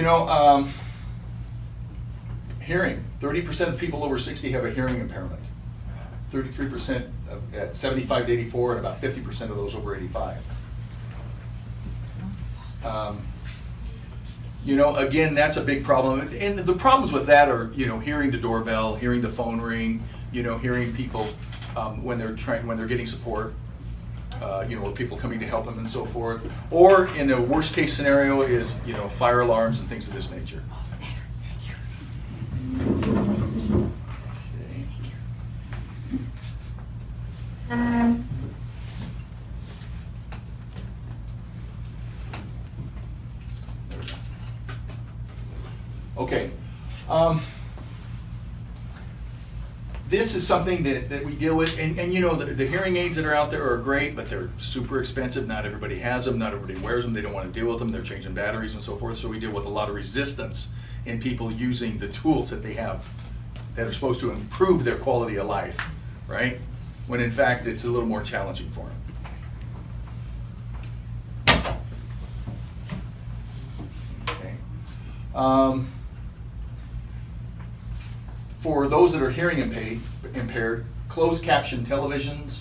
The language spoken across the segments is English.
You know, hearing. 30% of people over 60 have a hearing impairment. 33% at 75 to 84, and about 50% of those over 85. You know, again, that's a big problem. And the problems with that are, you know, hearing the doorbell, hearing the phone ring, you know, hearing people when they're getting support, you know, or people coming to help them and so forth. Or in a worst case scenario is, you know, fire alarms and things of this nature. Okay. This is something that we deal with, and you know, the hearing aids that are out there are great, but they're super expensive. Not everybody has them, not everybody wears them, they don't want to deal with them, they're changing batteries and so forth, so we deal with a lot of resistance in people using the tools that they have that are supposed to improve their quality of life, right? When in fact, it's a little more challenging for them. Okay. For those that are hearing impaired, closed caption televisions,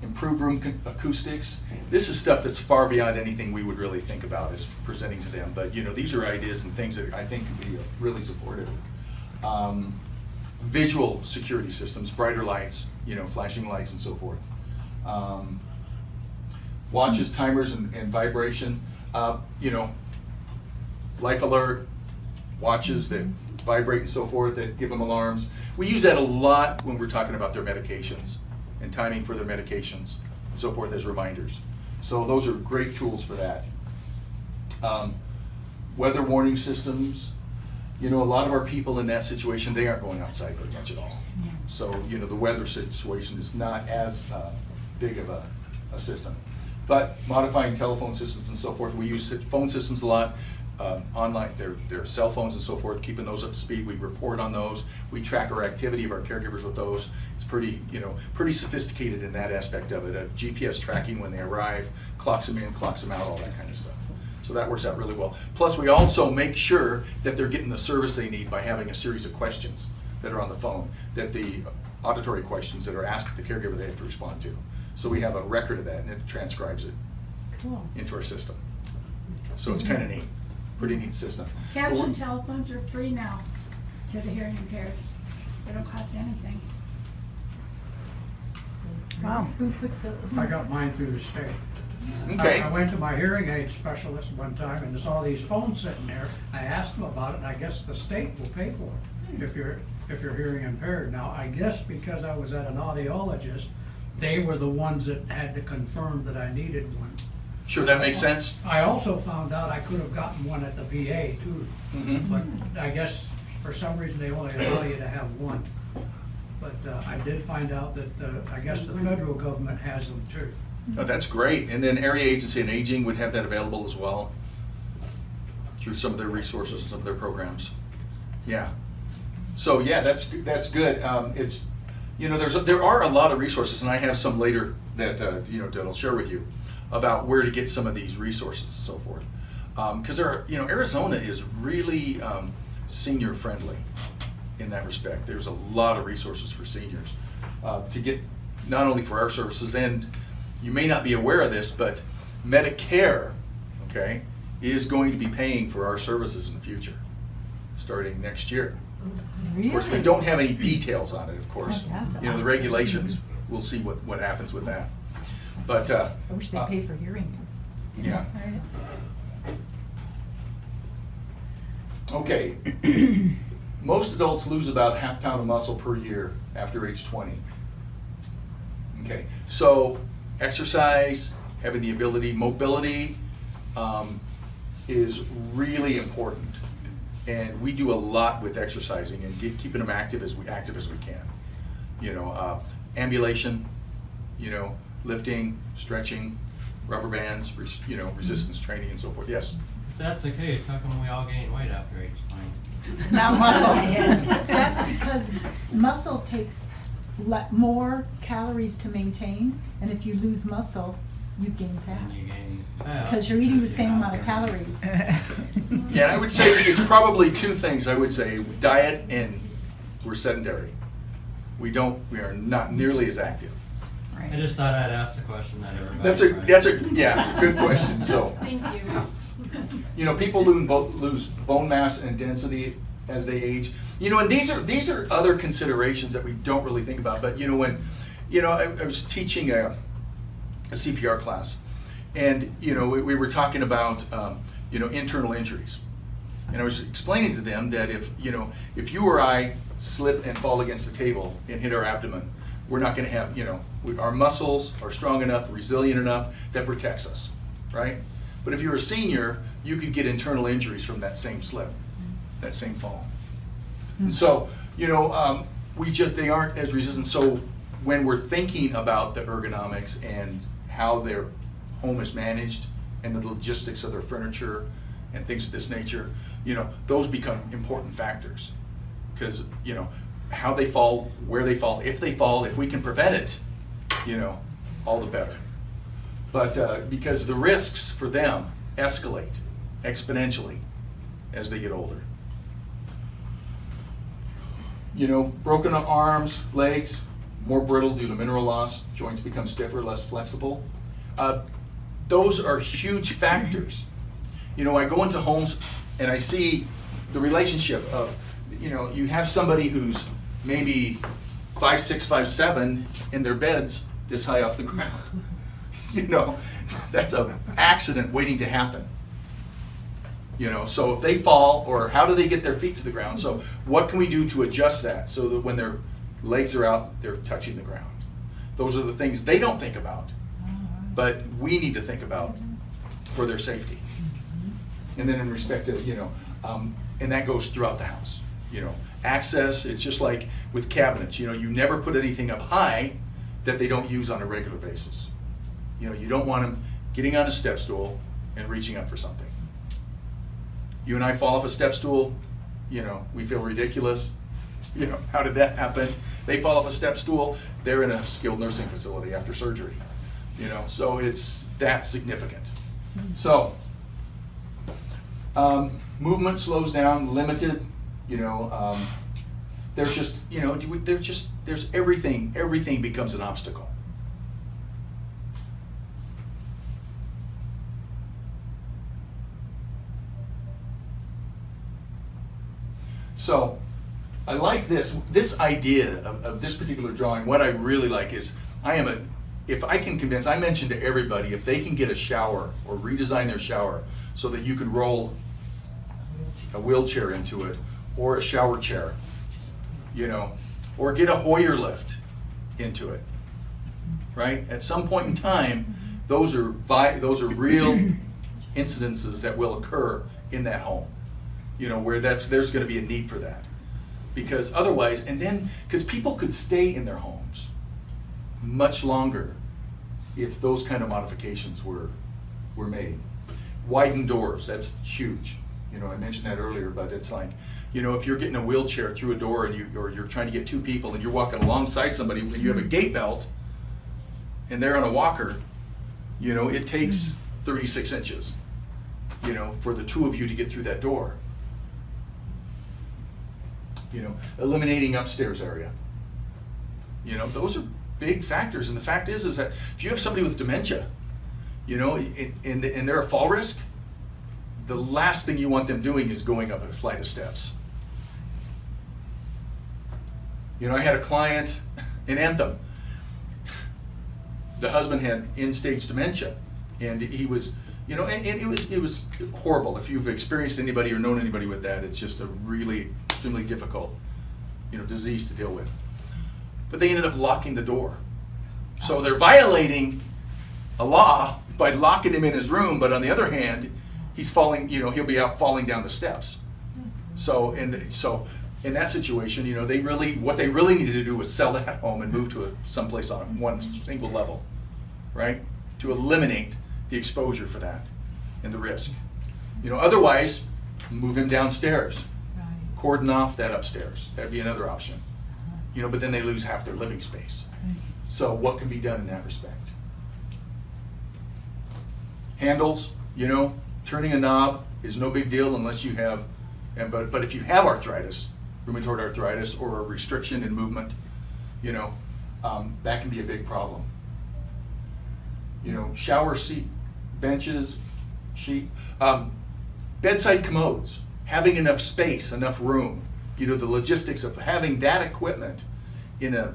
improved room acoustics. This is stuff that's far beyond anything we would really think about as presenting to them. But you know, these are ideas and things that I think can be really supportive. Visual security systems, brighter lights, you know, flashing lights and so forth. Watches, timers, and vibration. You know, life alert, watches that vibrate and so forth that give them alarms. We use that a lot when we're talking about their medications and timing for their medications and so forth as reminders. So those are great tools for that. Weather warning systems. You know, a lot of our people in that situation, they aren't going outside very much at all. So, you know, the weather situation is not as big of a system. But modifying telephone systems and so forth, we use phone systems a lot. Online, their cell phones and so forth, keeping those up to speed. We report on those. We track our activity of our caregivers with those. It's pretty, you know, pretty sophisticated in that aspect of it. GPS tracking when they arrive, clocks them in, clocks them out, all that kind of stuff. So that works out really well. Plus, we also make sure that they're getting the service they need by having a series of questions that are on the phone, that the auditory questions that are asked the caregiver they have to respond to. So we have a record of that, and it transcribes it into our system. So it's kind of neat. Pretty neat system. Caption telephones are free now to the hearing impaired. They don't cost anything. Wow. Who puts it? I got mine through the state. Okay. I went to my hearing aid specialist one time and saw these phones sitting there. I asked them about it, and I guess the state will pay for it if you're hearing impaired. Now, I guess because I was at an audiologist, they were the ones that had to confirm that I needed one. Sure, that makes sense. I also found out I could have gotten one at the VA too, but I guess for some reason they only allow you to have one. But I did find out that I guess the federal government has them too. Oh, that's great. And then Area Agency on Aging would have that available as well through some of their resources and some of their programs. Yeah. So yeah, that's good. It's, you know, there are a lot of resources, and I have some later that you know, that I'll share with you about where to get some of these resources and so forth. Because there are, you know, Arizona is really senior friendly in that respect. There's a lot of resources for seniors to get, not only for our services, and you may not be aware of this, but Medicare, okay, is going to be paying for our services in the future, starting next year. Really? Of course, we don't have any details on it, of course. Oh, that's you know, the awesome. regulations, we'll see what happens with that. But I wish they paid for hearing aids. yeah. Right? Okay. Most adults lose about ½ pound of muscle per year after age 20. Okay, so exercise, having the ability, mobility is really important. And we do a lot with exercising and keeping them active as we can. You know, ambulation, you know, lifting, stretching, rubber bands, you know, resistance training and so forth. Yes? If that's the case, how come we all gain weight after age 20? Not muscle. That's because muscle takes more calories to maintain, and if you lose muscle, You gain fat. and you gain fat. Because you're eating the because same you're not amount of burning. calories. Yeah, I would say it's probably two things. I would say diet and we're sedentary. We are not nearly as active. I just thought I'd ask the question that everybody. That's a yeah, good question. So, Thank you. People lose bone mass and density as they age. And these are other considerations that we don't really think about. But when I was teaching a CPR class, and we were talking about internal injuries, and I was explaining to them that if you or I slip and fall against the table and hit our abdomen, we're not going to have our muscles are strong enough, resilient enough that protects us, right? But if you're a senior, you could get internal injuries from that same slip, that same fall. And so they aren't as resistant. So when we're thinking about the ergonomics and how their home is managed and the logistics of their furniture and things of this nature, those become important factors. Because, how they fall, where they fall, if we can prevent it, all the better. But because the risks for them escalate exponentially as they get older. Broken arms, legs, more brittle due to mineral loss, joints become stiffer, less flexible. Those are huge factors. I go into homes and I see the relationship of, you have somebody who's maybe 5'6", 5'7", in their beds this high off the ground. That's an accident waiting to happen. So if they fall, or how do they get their feet to the ground? So what can we do to adjust that so that when their legs are out, they're touching the ground? Those are the things they don't think about, but we need to think about for their safety. And then in respect to, and that goes throughout the house. Access, it's just like with cabinets, you never put anything up high that they don't use on a regular basis. You don't want them getting on a step stool and reaching up for something. You and I fall off a step stool, we feel ridiculous. How did that happen? They fall off a step stool, they're in a skilled nursing facility after surgery. So it's that significant. So, movement slows down, limited, there's just, there's everything becomes an obstacle. So, I like this idea of this particular drawing. What I really like is, if I can convince, I mentioned to everybody, if they can get a shower or redesign their shower so that you could roll a wheelchair into it, or a shower chair, or get a Hoyer lift into it, right? At some point in time, those are real incidences that will occur in that home, where there's going to be a need for that. Because otherwise, because people could stay in their homes much longer if those kind of modifications were made. Widened doors, that's huge. I mentioned that earlier, but it's like, if you're getting a wheelchair through a door and or you're trying to get two people and you're walking alongside somebody and you have a gate belt and they're on a walker, it takes 36 inches, for the two of you to get through that door. Eliminating upstairs area. Those are big factors. And the fact is that if you have somebody with dementia, and they're a fall risk, the last thing you want them doing is going up a flight of steps. I had a client in Anthem. The husband had end-stage dementia, and he was, and it was horrible. If you've experienced anybody or known anybody with that, it's just a really extremely difficult, disease to deal with. But they ended up locking the door. So they're violating a law by locking him in his room, but on the other hand, he's falling, he'll be out falling down the steps. So in that situation, what they really needed to do was sell that home and move to someplace on one single level, right? To eliminate the exposure for that and the risk. Otherwise, move him downstairs, cordon off that upstairs. That'd be another option. But then they lose half their living space. So what can be done in that respect? Handles, you know, turning a knob is no big deal unless you have, but if you have arthritis, rheumatoid arthritis, or a restriction in movement, you know, that can be a big problem. You know, shower seat, benches, bedside commodes, having enough space, enough room, you know, the logistics of having that equipment in a,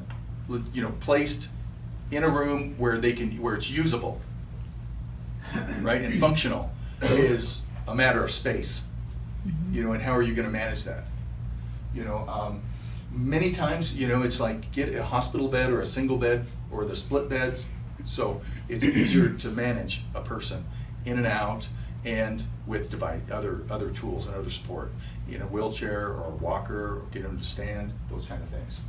you know, placed in a room where where it's usable, right, and functional, is a matter of space. You know, and how are you going to manage that? You know, many times, you know, it's like get a hospital bed or a single bed or the split beds, so it's easier to manage a person in and out, and with other tools and other support, in a wheelchair or a walker, or get them to stand, those kind of things.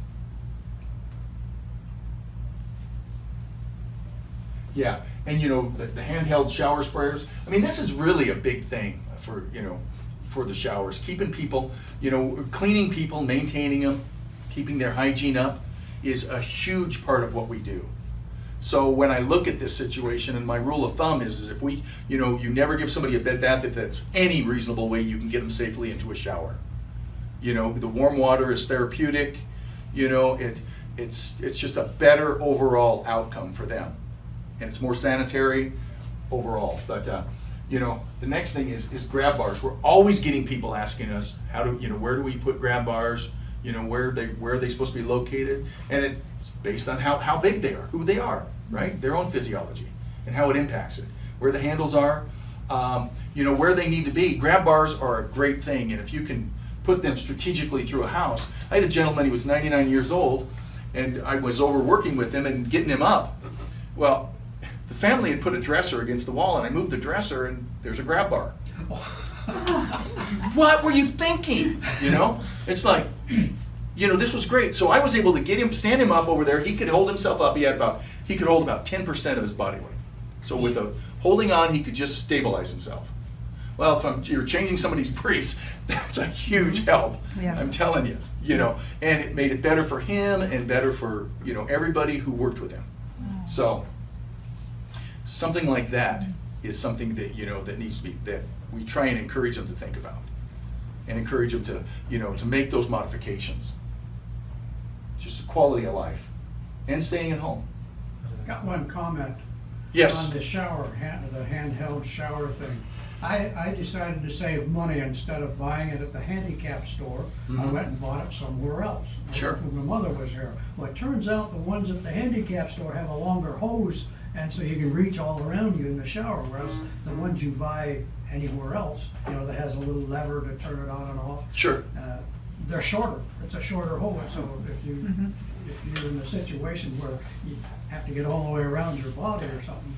Yeah, and you know, the handheld shower sprayers, I mean, this is really a big thing for, you know, for the showers, keeping people, you know, cleaning people, maintaining them, keeping their hygiene up is a huge part of what we do. So when I look at this situation, and my rule of thumb is if we, you know, you never give somebody a bed bath if that's any reasonable way you can get them safely into a shower. You know, the warm water is therapeutic, you know, it's just a better overall outcome for them. And it's more sanitary overall. But you know, the next thing is grab bars. We're always getting people asking us, how do, you know, where do we put grab bars? You know, where are they supposed to be located? And it's based on how big they are, who they are, right? Their own physiology and how it impacts it. Where the handles are, you know, where they need to be. Grab bars are a great thing, and if you can put them strategically through a house. I had a gentleman, he was 99 years old, and I was over working with him and getting him up. Well, the family had put a dresser against the wall, and I moved the dresser, and there's a grab bar. What were you thinking? You know, it's like, you know, this was great. So I was able to stand him up over there. He could hold himself up. He could hold about 10% of his body weight. So with the holding on, he could just stabilize himself. Well, if you're changing somebody's briefs, that's a huge help. Yeah. I'm telling you, you know, and it made it better for him and better for, you know, everybody who worked with him. So something like that is something that, you know, that needs to be, that we try and encourage them to think about and encourage them to, you know, to make those modifications. Just the quality of life and staying at home. Got one comment. Yes. On the shower, the handheld shower thing. I decided to save money. Instead of buying it at the handicap store, I Mhm. went and bought it somewhere else. Sure. When my mother was here. Well, it turns out the ones at the handicap store have a longer hose, and so you can reach all around you in the shower, whereas the ones you buy anywhere else, you know, that has a little lever to turn it on and off. Sure. They're shorter. It's a shorter hose, so if you're in a situation where you have to get all the way around your body or something,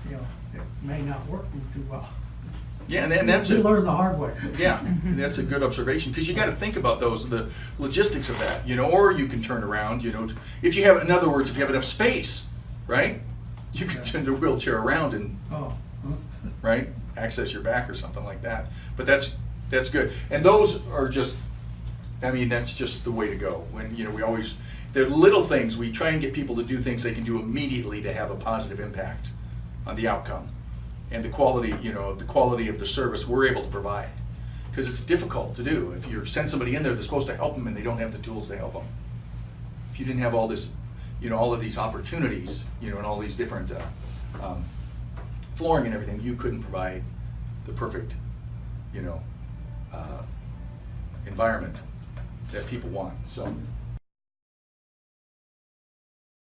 you know, it may not work too well. Yeah, and that's You learn the hard way. Yeah, and that's a good observation, because you got to think about the logistics of that, you know, or you can turn around, you know, if you have, in other words, if you have enough space, right, you can turn the wheelchair around and, Oh. right, access your back or something like that. But that's good. And those are just, I mean, that's just the way to go. When, you know, they're little things. We try and get people to do things they can do immediately to have a positive impact on the outcome and the quality, you know, the quality of the service we're able to provide. Because it's difficult to do. If you send somebody in there that's supposed to help them and they don't have the tools to help them. If you didn't have all this, you know, all of these opportunities, you know, and all these different flooring and everything, you couldn't provide the perfect, you know, environment that people want. So